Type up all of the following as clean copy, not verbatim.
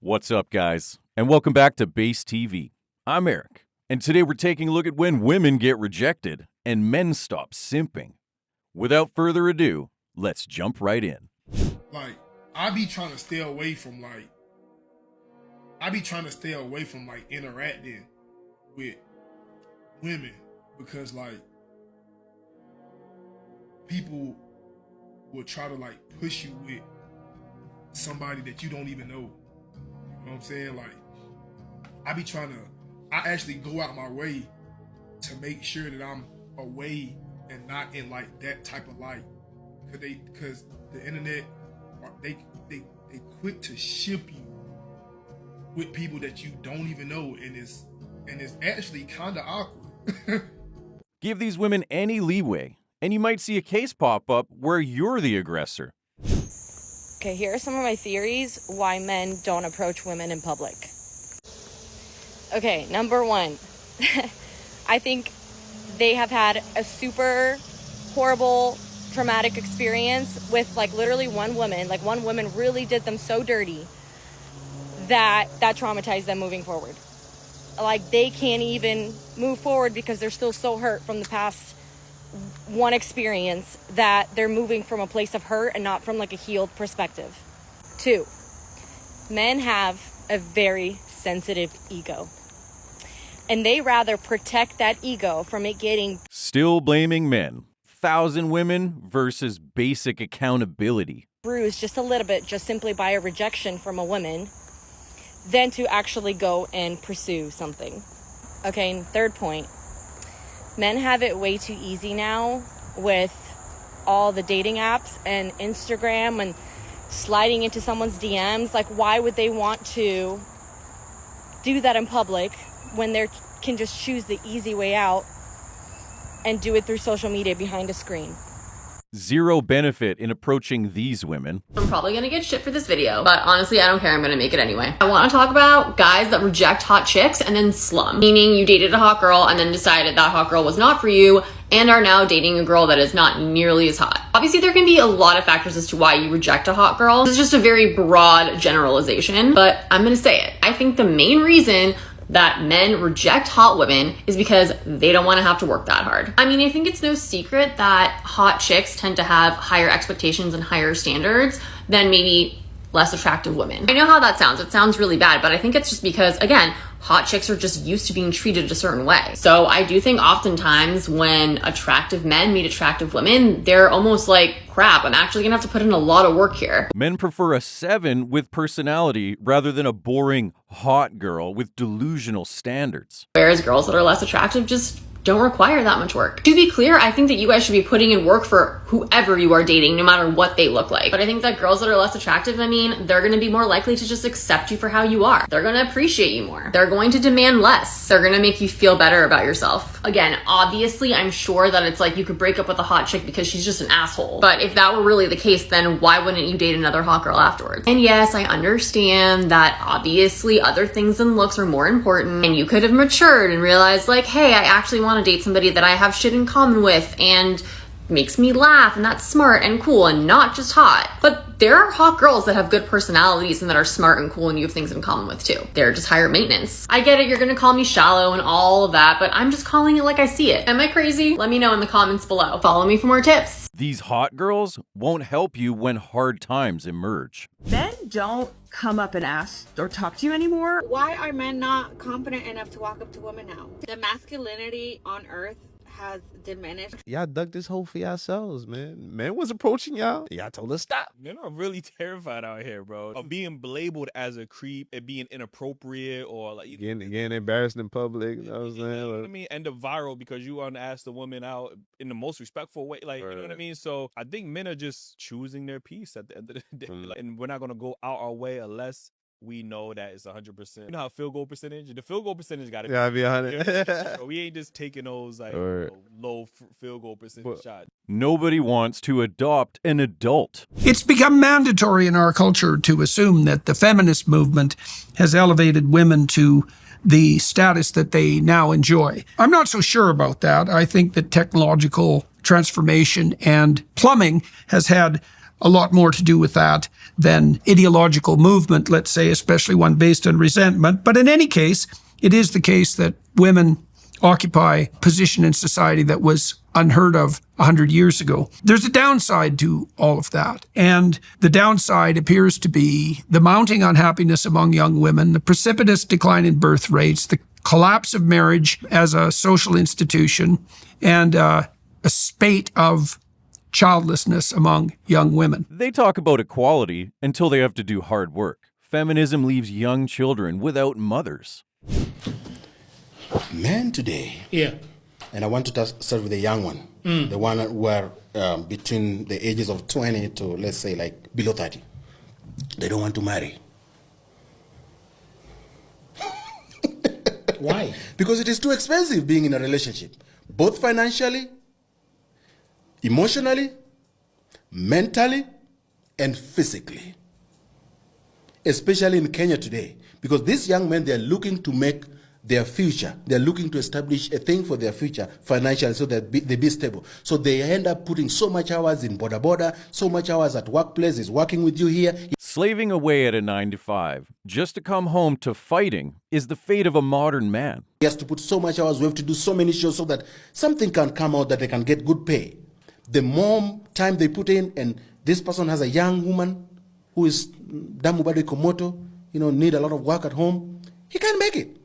What's up, guys? And welcome back to Base TV. I'm Eric, and today we're taking a look at when women get rejected and men stop simping. Without further ado, let's jump right in. I be trying to stay away from interacting with women because people will try to push you with somebody that you don't even know. You know what I'm saying? I actually go out my way to make sure that I'm away and not in that type of light. Because the internet, they quick to ship you with people that you don't even know, and it's actually kind of awkward. Give these women any leeway, and you might see a case pop up where you're the aggressor. Okay, here are some of my theories why men don't approach women in public. Okay, number one, I think they have had a super horrible, traumatic experience with literally one woman. One woman really did them so dirty that traumatized them moving forward. They can't even move forward because they're still so hurt from the past one experience that they're moving from a place of hurt and not from a healed perspective. 2, men have a very sensitive ego, and they rather protect that ego from it getting Still blaming men. 1,000 women versus basic accountability. bruised just a little bit just simply by a rejection from a woman than to actually go and pursue something. Okay, and third point, men have it way too easy now with all the dating apps and Instagram and sliding into someone's DMs. Why would they want to do that in public when they can just choose the easy way out and do it through social media behind a screen? Zero benefit in approaching these women. I'm probably gonna get shit for this video, but honestly, I don't care. I'm gonna make it anyway. I wanna talk about guys that reject hot chicks and then slum. Meaning you dated a hot girl and then decided that hot girl was not for you and are now dating a girl that is not nearly as hot. Obviously, there can be a lot of factors as to why you reject a hot girl. This is just a very broad generalization, but I'm gonna say it. I think the main reason that men reject hot women is because they don't want to have to work that hard. I mean, I think it's no secret that hot chicks tend to have higher expectations and higher standards than maybe less attractive women. I know how that sounds. It sounds really bad, but I think it's just because, again, hot chicks are just used to being treated a certain way. So I do think oftentimes when attractive men meet attractive women, they're almost like, crap, I'm actually gonna have to put in a lot of work here. Men prefer a 7 with personality rather than a boring hot girl with delusional standards. Whereas girls that are less attractive just don't require that much work. To be clear, I think that you guys should be putting in work for whoever you are dating, no matter what they look like. But I think that girls that are less attractive, they're gonna be more likely to just accept you for how you are. They're gonna appreciate you more. They're going to demand less. They're gonna make you feel better about yourself. Again, obviously, I'm sure that it's you could break up with a hot chick because she's just an asshole. But if that were really the case, then why wouldn't you date another hot girl afterwards? And yes, I understand that obviously other things than looks are more important, and you could have matured and realized hey, I actually want to date somebody that I have shit in common with and makes me laugh, and that's smart and cool and not just hot. But there are hot girls that have good personalities and that are smart and cool and you have things in common with too. They're just higher maintenance. I get it, you're gonna call me shallow and all of that, but I'm just calling it like I see it. Am I crazy? Let me know in the comments below. Follow me for more tips. These hot girls won't help you when hard times emerge. Men don't come up and ask or talk to you anymore. Why are men not confident enough to walk up to women now? The masculinity on earth has diminished. Y'all dug this hole for yourselves, man. Men was approaching y'all. Y'all told us stop. Men are really terrified out here, bro, of being labeled as a creep and being inappropriate or getting embarrassed in public. You know what I'm saying? You know what I mean? End up viral because you want to ask the woman out in the most respectful way. You know what I mean? So I think men are just choosing their peace at the end of the day. And we're not going to go out our way unless we know that it's 100%. You know how field goal percentage? The field goal percentage got to be 100. So we ain't just taking those low field goal percentage shots. Nobody wants to adopt an adult. It's become mandatory in our culture to assume that the feminist movement has elevated women to the status that they now enjoy. I'm not so sure about that. I think that technological transformation and plumbing has had a lot more to do with that than ideological movement, let's say, especially one based on resentment. But in any case, it is the case that women occupy a position in society that was unheard of 100 years ago. There's a downside to all of that. And the downside appears to be the mounting unhappiness among young women, the precipitous decline in birth rates, the collapse of marriage as a social institution, and a spate of childlessness among young women. They talk about equality until they have to do hard work. Feminism leaves young children without mothers. Men today, and I want to start with the young one, the one who are between the ages of 20 to, let's say, like below 30. They don't want to marry. Why? Because it is too expensive being in a relationship, both financially, emotionally, mentally, and physically. Especially in Kenya today, because these young men, they're looking to make their future. They're looking to establish a thing for their future financially so that they be stable. So they end up putting so much hours in border, so much hours at workplace, is working with you here. Slaving away at a 9-to-5 just to come home to fighting is the fate of a modern man. He has to put so much hours, we have to do so many shows so that something can come out that they can get good pay. The more time they put in, and this person has a young woman who is Damubade Komoto, need a lot of work at home, he can't make it.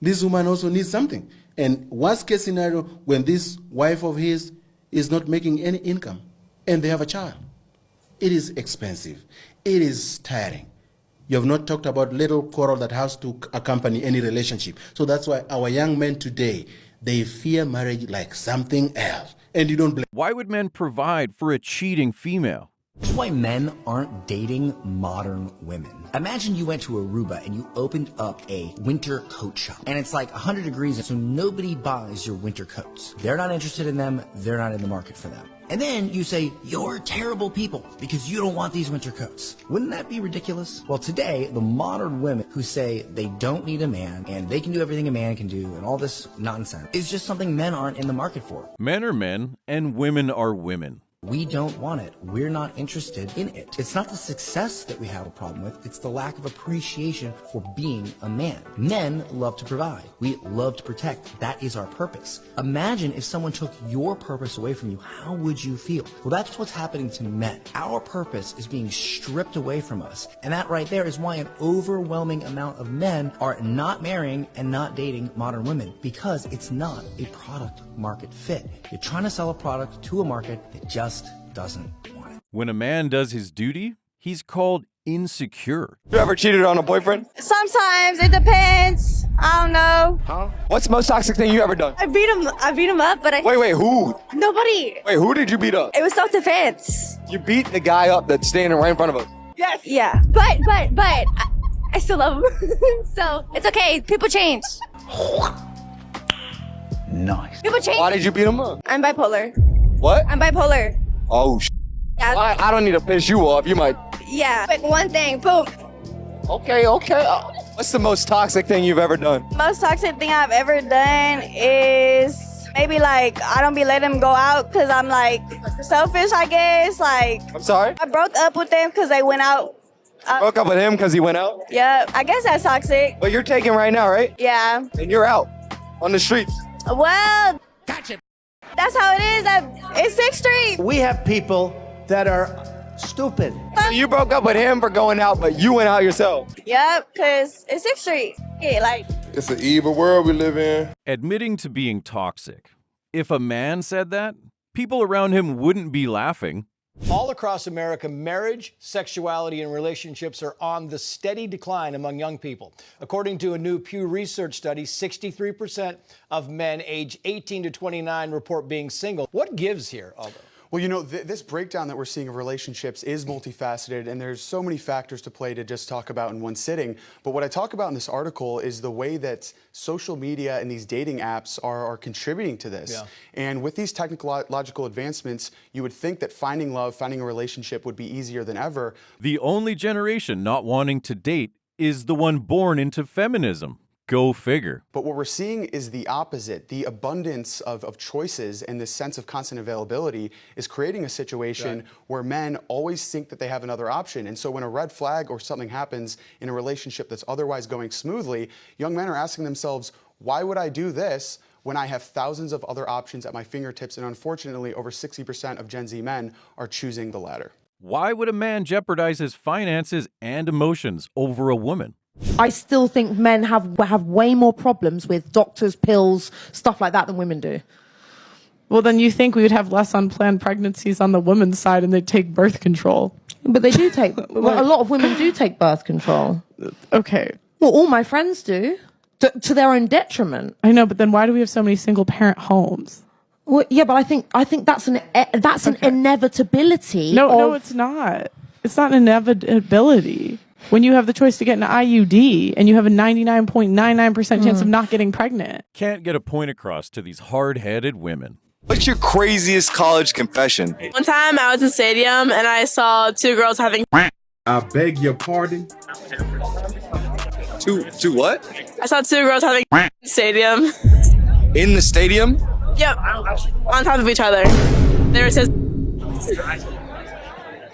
This woman also needs something. And worst case scenario, when this wife of his is not making any income and they have a child, it is expensive. It is tiring. You have not talked about little quarrel that has to accompany any relationship. So that's why our young men today, they fear marriage like something else. And you don't blame. Why would men provide for a cheating female? That's why men aren't dating modern women. Imagine you went to Aruba and you opened up a winter coat shop and it's like 100 degrees, so nobody buys your winter coats. They're not interested in them. They're not in the market for them. And then you say, you're terrible people because you don't want these winter coats. Wouldn't that be ridiculous? Well, today, the modern women who say they don't need a man and they can do everything a man can do and all this nonsense is just something men aren't in the market for. Men are men and women are women. We don't want it. We're not interested in it. It's not the success that we have a problem with. It's the lack of appreciation for being a man. Men love to provide. We love to protect. That is our purpose. Imagine if someone took your purpose away from you. How would you feel? Well, that's what's happening to men. Our purpose is being stripped away from us. And that right there is why an overwhelming amount of men are not marrying and not dating modern women, because it's not a product market fit. You're trying to sell a product to a market that just doesn't want it. When a man does his duty, he's called insecure. You ever cheated on a boyfriend? Sometimes, it depends. I don't know. Huh? What's the most toxic thing you ever done? I beat him up, but Wait, who? Nobody. Wait, who did you beat up? It was self-defense. You beat the guy up that's standing right in front of us. Yes. Yeah. But I still love him. So it's okay. People change. Nice. People change. Why did you beat him up? I'm bipolar. What? I'm bipolar. Oh, Yeah. I don't need to piss you off. You might. Yeah. Pick one thing. Boom. Okay. What's the most toxic thing you've ever done? Most toxic thing I've ever done is maybe like I don't be letting him go out because I'm like selfish, I guess. Like. I'm sorry? I broke up with them because they went out. Broke up with him because he went out? Yeah. I guess that's toxic. But you're taking right now, right? Yeah. And you're out on the streets. Well. Gotcha. That's how it is. It's 6th Street. We have people that are stupid. So you broke up with him for going out, but you went out yourself. Yep, because it's 6th Street. Yeah, like. It's an evil world we live in. Admitting to being toxic. If a man said that, people around him wouldn't be laughing. All across America, marriage, sexuality, and relationships are on the steady decline among young people. According to a new Pew Research study, 63% of men age 18 to 29 report being single. What gives here, Aldo? Well, you know, this breakdown that we're seeing of relationships is multifaceted, and there's so many factors to play to just talk about in one sitting. But what I talk about in this article is the way that social media and these dating apps are contributing to this. Yeah. And with these technological advancements, you would think that finding love, finding a relationship would be easier than ever. The only generation not wanting to date is the one born into feminism. Go figure. But what we're seeing is the opposite. The abundance of choices and this sense of constant availability is creating a situation where men always think that they have another option. And so when a red flag or something happens in a relationship that's otherwise going smoothly, young men are asking themselves, why would I do this when I have thousands of other options at my fingertips? And unfortunately, over 60% of Gen Z men are choosing the latter. Why would a man jeopardize his finances and emotions over a woman? I still think men have way more problems with doctors, pills, stuff like that than women do. Well, then you think we would have less unplanned pregnancies on the women's side and they'd take birth control. But they do take, well, a lot of women do take birth control. Okay. Well, all my friends do, to their own detriment. I know, but then why do we have so many single parent homes? Well, yeah, but I think that's an inevitability. No, it's not. It's not an inevitability. When you have the choice to get an IUD and you have a 99.99% chance of not getting pregnant. Can't get a point across to these hard-headed women. What's your craziest college confession? One time I was in stadium and I saw two girls having. I beg your pardon? Two what? I saw two girls having stadium. In the stadium? Yep. On top of each other. They were just.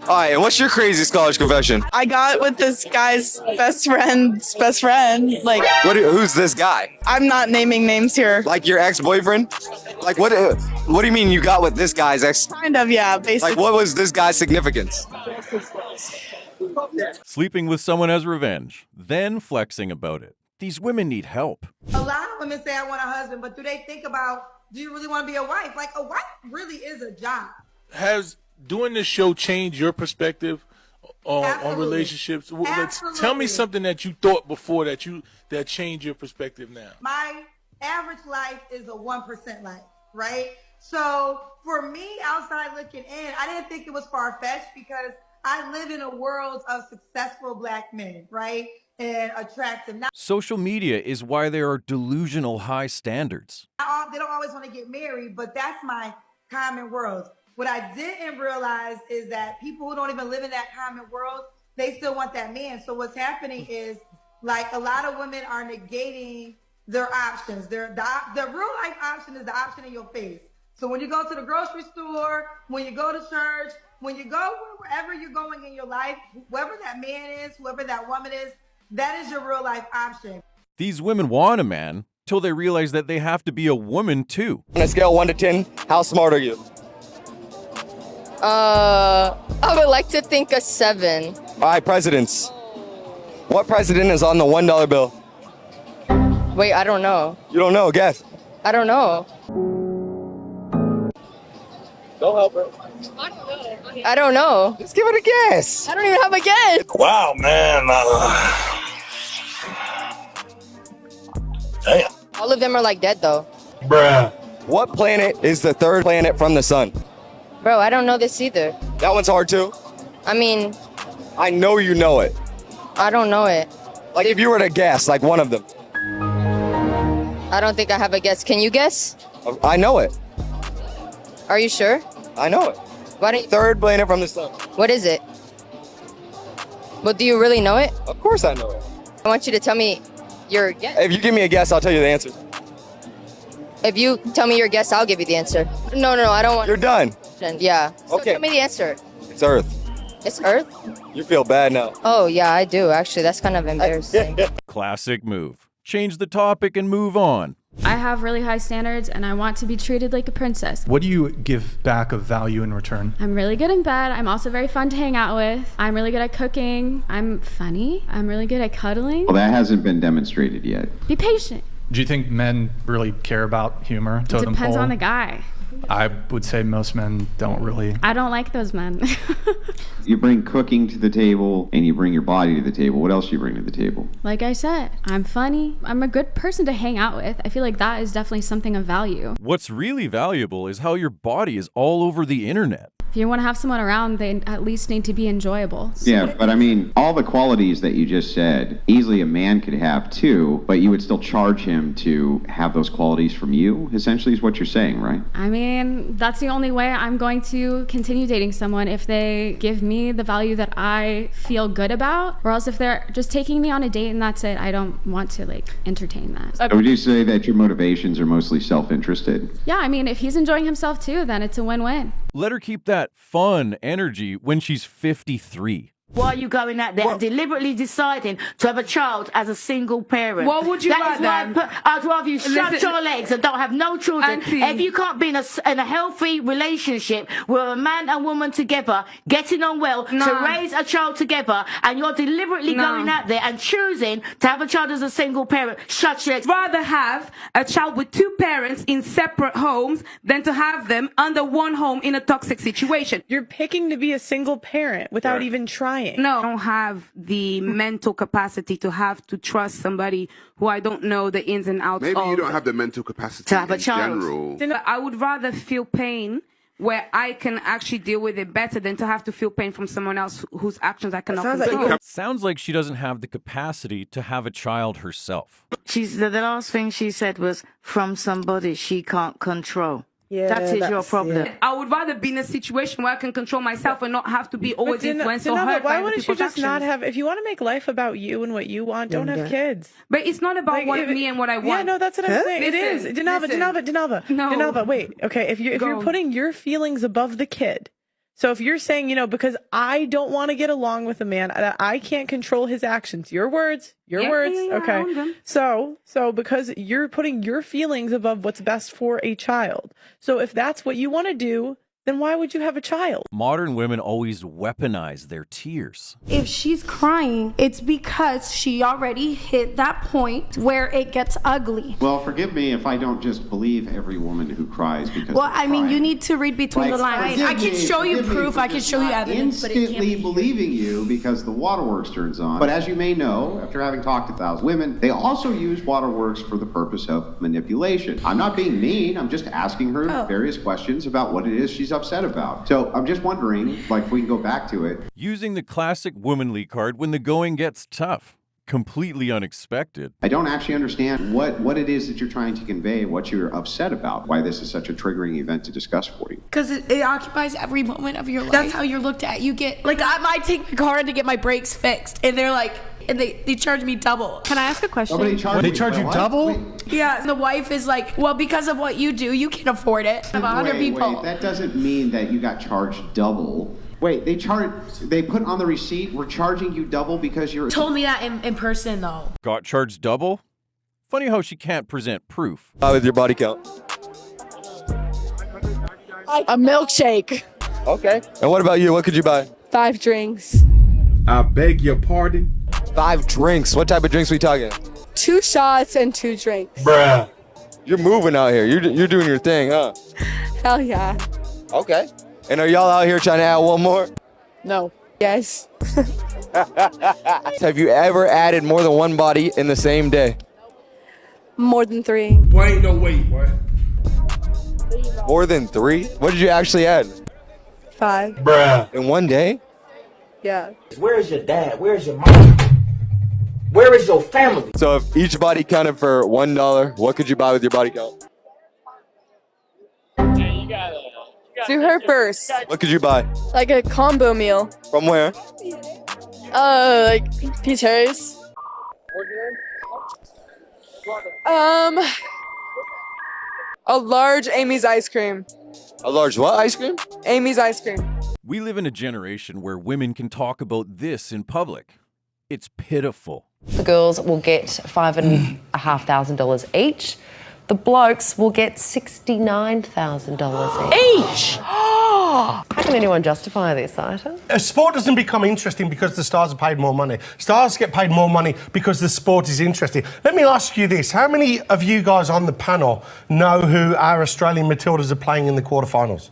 All right, and what's your craziest college confession? I got with this guy's best friend's best friend. Like, who's this guy? I'm not naming names here. Like your ex-boyfriend? Like what do you mean you got with this guy's ex? Kind of, yeah, basically. Like what was this guy's significance? Sleeping with someone as revenge, then flexing about it. These women need help. A lot of women say I want a husband, but do they think about, do you really want to be a wife? Like, a wife really is a job. Has doing this show changed your perspective on relationships? Tell me something that you thought before that changed your perspective now. My average life is a 1% life, right? So for me, outside looking in, I didn't think it was far-fetched because I live in a world of successful black men, right? And attractive. Social media is why there are delusional high standards. They don't always want to get married, but that's my common world. What I didn't realize is that people who don't even live in that common world, they still want that man. So what's happening is, like, a lot of women are negating their options. The real life option is the option in your face. So when you go to the grocery store, when you go to church, when you go wherever you're going in your life, whoever that man is, whoever that woman is, that is your real life option. These women want a man till they realize that they have to be a woman too. On a scale of 1 to 10, how smart are you? I would like to think a 7. All right, presidents. What president is on the $1 bill? Wait, I don't know. You don't know? Guess. I don't know. Don't help her. I don't know. Just give it a guess. I don't even have a guess. Wow, man. Damn. All of them are like dead though. Bruh. What planet is the third planet from the sun? Bro, I don't know this either. That one's hard too. I mean, I know you know it. I don't know it. Like if you were to guess, like one of them. I don't think I have a guess. Can you guess? I know it. Are you sure? I know it. Why don't you? Third planet from the sun. What is it? Well, do you really know it? Of course I know it. I want you to tell me your guess. If you give me a guess, I'll tell you the answer. If you tell me your guess, I'll give you the answer. No, I don't want. You're done. Yeah. So Okay. tell me the answer. It's Earth. It's Earth? You feel bad now. Oh, yeah, I do. Actually, that's kind of embarrassing. Classic move. Change the topic and move on. I have really high standards and I want to be treated like a princess. What do you give back of value in return? I'm really good in bed. I'm also very fun to hang out with. I'm really good at cooking. I'm funny. I'm really good at cuddling. Well, that hasn't been demonstrated yet. Be patient. Do you think men really care about humor? It depends on the guy. I would say most men don't really. I don't like those men. You bring cooking to the table and you bring your body to the table. What else do you bring to the table? Like I said, I'm funny. I'm a good person to hang out with. I feel like that is definitely something of value. What's really valuable is how your body is all over the internet. If If you want to have someone around, they at least need to be enjoyable. Yeah, but I mean, all the qualities that you just said, easily a man could have too, but you would still charge him to have those qualities from you, essentially is what you're saying, right? I mean, that's the only way I'm going to continue dating someone, if they give me the value that I feel good about, or else if they're just taking me on a date and that's it, I don't want to like entertain that. So would you say that your motivations are mostly self-interested? Yeah, I mean, if he's enjoying himself too, then it's a win-win. Let her keep that fun energy when she's 53. Why are you going out there and deliberately deciding to have a child as a single parent? What would you That is like why I'd rather you shut Listen- your legs and don't have no children. Auntie. If you can't be in a healthy relationship with a man and woman together, getting on well, to raise a child together, and you're deliberately going out there and choosing to have a child as a single parent, shut your legs. Rather have a child with two parents in separate homes than to have them under one home in a toxic situation. You're picking to be a single parent without even trying. No, I don't have the mental capacity to have to trust somebody who I don't know the ins and outs Maybe of. you don't have the mental capacity To have a in child. general. I would rather feel pain where I can actually deal with it better than to have to feel pain from someone else whose actions I cannot control. Sounds like she doesn't have the capacity to have a child herself. The last thing she said was from somebody she can't control. Yeah, that is your problem. I would rather be in a situation where I can control myself and not have to be always influenced or Dinah, hurt why by wouldn't you people's just not actions. have, if you want to make life about you and what you want, don't have kids. But it's not about me and what I want. Yeah, no, that's what I'm saying. It is. Listen, Dinava, wait. Okay, if you're putting your feelings above the kid. So if you're saying, because I don't want to get along with a man, I can't control his actions. Your words. Yeah, Okay. I own them. So because you're putting your feelings above what's best for a child. So if that's what you want to do, then why would you have a child? Modern women always weaponize their tears. If she's crying, it's because she already hit that point where it gets ugly. Well, forgive me if I don't just believe every woman who cries because Well, they're I mean, crying. you need to read between the lines. I can show you proof, I can show you evidence, but it can't instantly believing you because the waterworks turns on. But as you may know, after having talked to 1,000 women, they also use waterworks for the purpose of manipulation. I'm not being mean. I'm just asking her various questions about what it is she's upset about. So I'm just wondering, if we can go back to it. Using the classic womanly card when the going gets tough. Completely unexpected. I don't actually understand what it is that you're trying to convey, what you're upset about, why this is such a triggering event to discuss for you. Because it occupies every moment of your life. That's how you're looked at. You get, I might take my car to get my brakes fixed, and they're like, and they charge me double. Can I ask a question? They charge you double? Yeah, the wife is like, well, because of what you do, you can afford it. I have 100 people. Wait, that doesn't mean that you got charged double. Wait, they put on the receipt, we're charging you double because you're... Told me that in person, though. Got charged double? Funny how she can't present proof. With your body count. A milkshake. Okay. And what about you? What could you buy? 5 drinks. I beg your pardon? 5 drinks. What type of drinks we talking? 2 shots and 2 drinks. Bruh. You're moving out here. You're doing your thing, huh? Hell yeah. Okay. And are y'all out here trying to add one more? No. Yes. Have you ever added more than one body in the same day? More than 3. Boy, ain't no way, boy. More than 3? What did you actually add? 5. Bruh. In one day? Yeah. Where is your dad? Where is your mom? Where is your family? So if each body counted for $1, what could you buy with your body count? Do her first. What could you buy? Like a combo meal. From where? Like Pete's Harry's. A large Amy's ice cream. A large what ice cream? Amy's ice cream. We live in a generation where women can talk about this in public. It's pitiful. The girls will get $5,500 each. The blokes will get $69,000 each. How can anyone justify this item? A sport doesn't become interesting because the stars are paid more money. Stars get paid more money because the sport is interesting. Let me ask you this. How many of you guys on the panel know who our Australian Matildas are playing in the quarterfinals?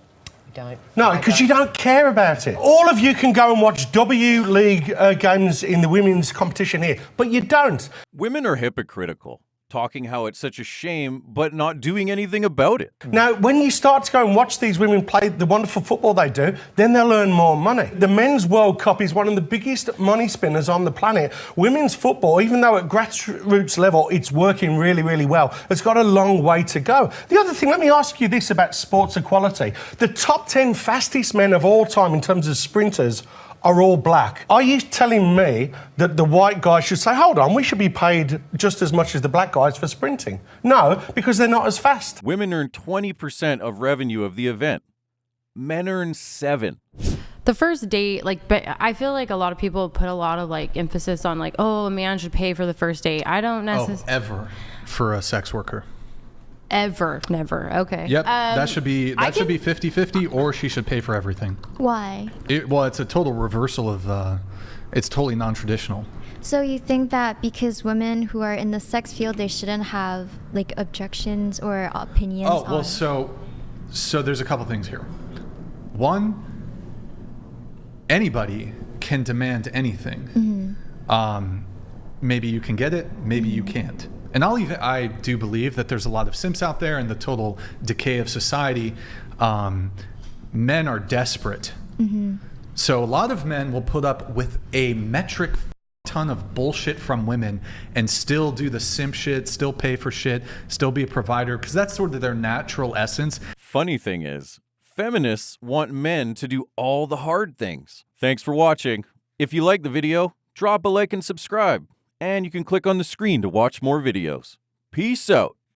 Don't. No, because you don't care about it. All of you can go and watch W League games in the women's competition here, but you don't. Women are hypocritical. talking how it's such a shame, but not doing anything about it. Now, when you start to go and watch these women play the wonderful football they do, then they'll earn more money. The Men's World Cup is one of the biggest money spinners on the planet. Women's football, even though at grassroots level it's working really, really well, it's got a long way to go. The other thing, let me ask you this about sports equality. The top 10 fastest men of all time in terms of sprinters are all black. Are you telling me that the white guys should say, hold on, we should be paid just as much as the black guys for sprinting? No, because they're not as fast. Women earn 20% of revenue of the event. Men earn 7%. The first date, but I feel like a lot of people put a lot of emphasis on a man should pay for the first date. I don't necessarily. Ever for a sex worker. Ever. Never. Okay. Yep. That should be 50-50, or she should pay for everything. Why? It's a total reversal of, it's totally non-traditional. So you think that because women who are in the sex field, they shouldn't have objections or opinions? Oh, well, so there's a couple things here. One, anybody can demand anything. Mm-hmm. Maybe you can get it, maybe you can't. And I do believe that there's a lot of simps out there and the total decay of society. Men are desperate. Mm-hmm. So a lot of men will put up with a metric ton of bullshit from women and still do the simp shit, still pay for shit, still be a provider, because that's sort of their natural essence. Funny thing is, feminists want men to do all the hard things. Thanks for watching. If you like the video, drop a like and subscribe. And you can click on the screen to watch more videos. Peace out.